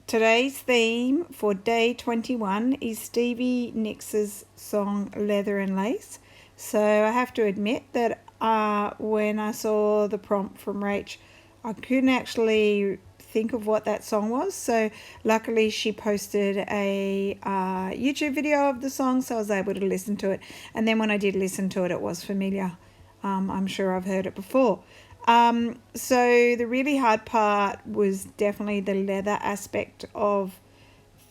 Today's theme for day 21 is Stevie Nicks' song Leather and Lace. So I have to admit that when I saw the prompt from Rach, I couldn't actually think of what that song was. So luckily she posted a YouTube video of the song, so I was able to listen to it. And then when I did listen to it, it was familiar. I'm sure I've heard it before. So the really hard part was definitely the leather aspect of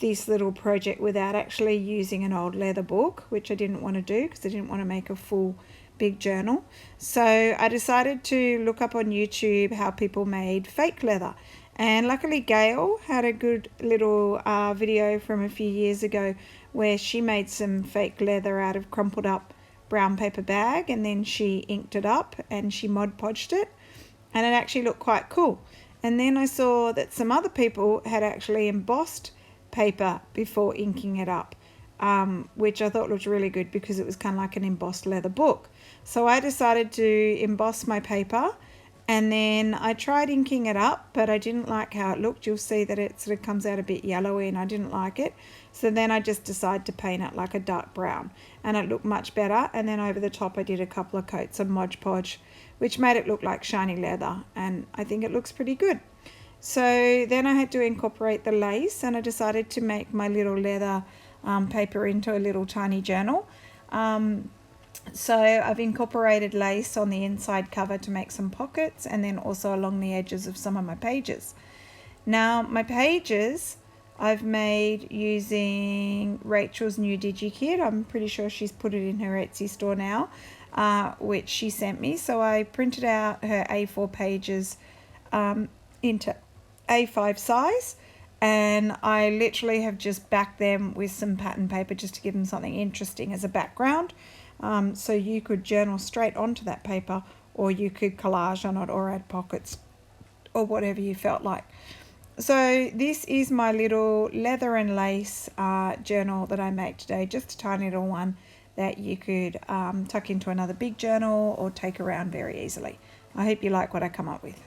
this little project without actually using an old leather book, which I didn't want to do because I didn't want to make a full big journal. So I decided to look up on YouTube how people made fake leather. And luckily Gail had a good little video from a few years ago where she made some fake leather out of crumpled up brown paper bag, and then she inked it up and she Mod Podged it, and it actually looked quite cool. And then I saw that some other people had actually embossed paper before inking it up, which I thought looked really good because it was kind of like an embossed leather book. So I decided to emboss my paper, and then I tried inking it up, but I didn't like how it looked. You'll see that it sort of comes out a bit yellowy and I didn't like it. So then I just decided to paint it like a dark brown, and it looked much better. And then over the top I did a couple of coats of Mod Podge, which made it look like shiny leather, and I think it looks pretty good. So then I had to incorporate the lace, and I decided to make my little leather paper into a little tiny journal. So I've incorporated lace on the inside cover to make some pockets, and then also along the edges of some of my pages. Now my pages I've made using Rachel's new Digi Kit. I'm pretty sure she's put it in her Etsy store now, which she sent me. So I printed out her A4 pages into A5 size, and I literally have just backed them with some pattern paper just to give them something interesting as a background. So you could journal straight onto that paper, or you could collage on it or add pockets or whatever you felt like. So this is my little leather and lace journal that I made today, just a tiny little one that you could tuck into another big journal or take around very easily. I hope you like what I come up with.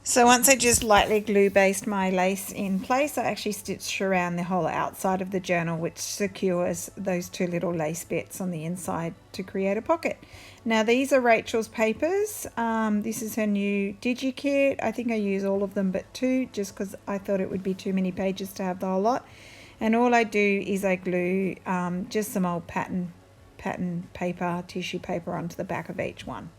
So once I just lightly glue based my lace in place, I actually stitched around the whole outside of the journal, which secures those two little lace bits on the inside to create a pocket. Now these are Rachel's papers. This is her new Digi Kit. I think I use all of them but two, just because I thought it would be too many pages to have the whole lot. And all I do is I glue just some old pattern paper, tissue paper onto the back of each one.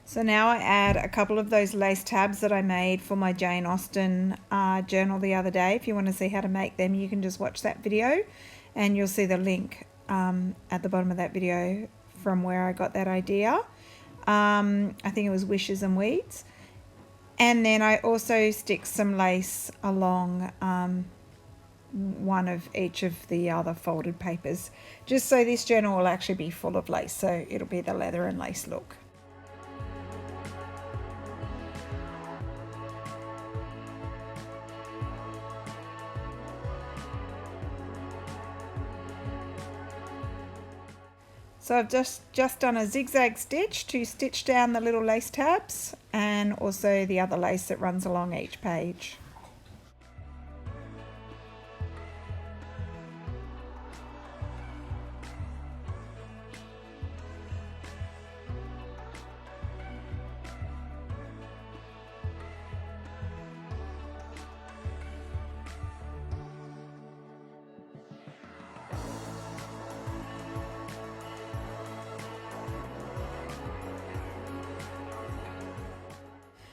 So now I add a couple of those lace tabs that I made for my Jane Austen journal the other day. If you want to see how to make them, you can just watch that video and you'll see the link at the bottom of that video from where I got that idea. I think it was Wishes and Weeds. And then I also stick some lace along one of each of the other folded papers, just so this journal will actually be full of lace, so it'll be the leather and lace look. So I've just done a zigzag stitch to stitch down the little lace tabs and also the other lace that runs along each page.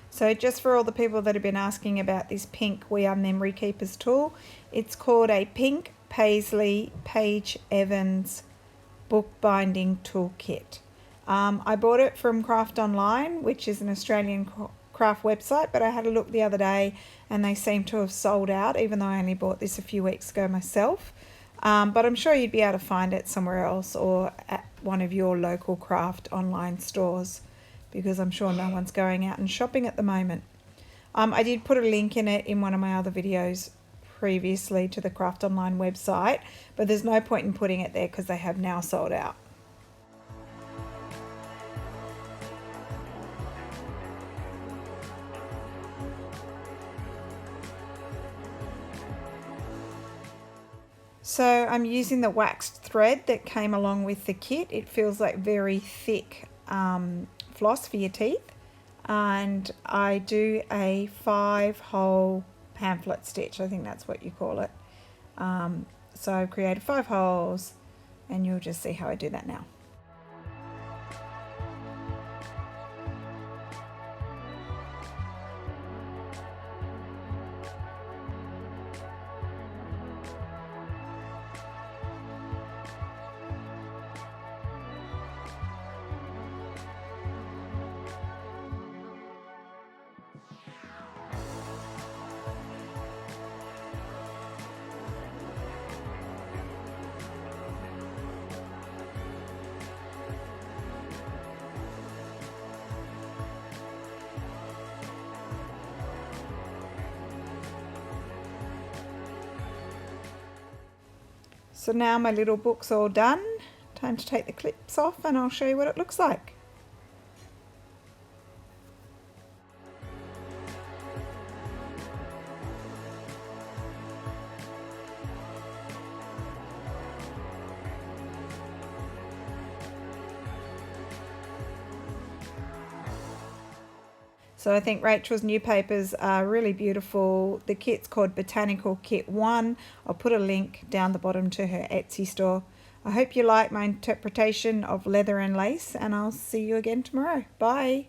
So just for all the people that have been asking about this pink We Are Memory Keepers tool, it's called a Pink Paisley Paige Evans Bookbinding Toolkit. I bought it from Craft Online, which is an Australian craft website, but I had a look the other day and they seem to have sold out, even though I only bought this a few weeks ago myself. But I'm sure you'd be able to find it somewhere else or at one of your local craft online stores, because I'm sure no one's going out and shopping at the moment. I did put a link in it in one of my other videos previously to the Craft Online website, but there's no point in putting it there because they have now sold out. So I'm using the waxed thread that came along with the kit. It feels like very thick floss for your teeth, and I do a 5-hole pamphlet stitch. I think that's what you call it. So I've created 5 holes and you'll just see how I do that now. So now my little book's all done. Time to take the clips off and I'll show you what it looks like. So I think Rachel's new papers are really beautiful. The kit's called Botanical Kit 1. I'll put a link down the bottom to her Etsy store. I hope you like my interpretation of leather and lace, and I'll see you again tomorrow. Bye.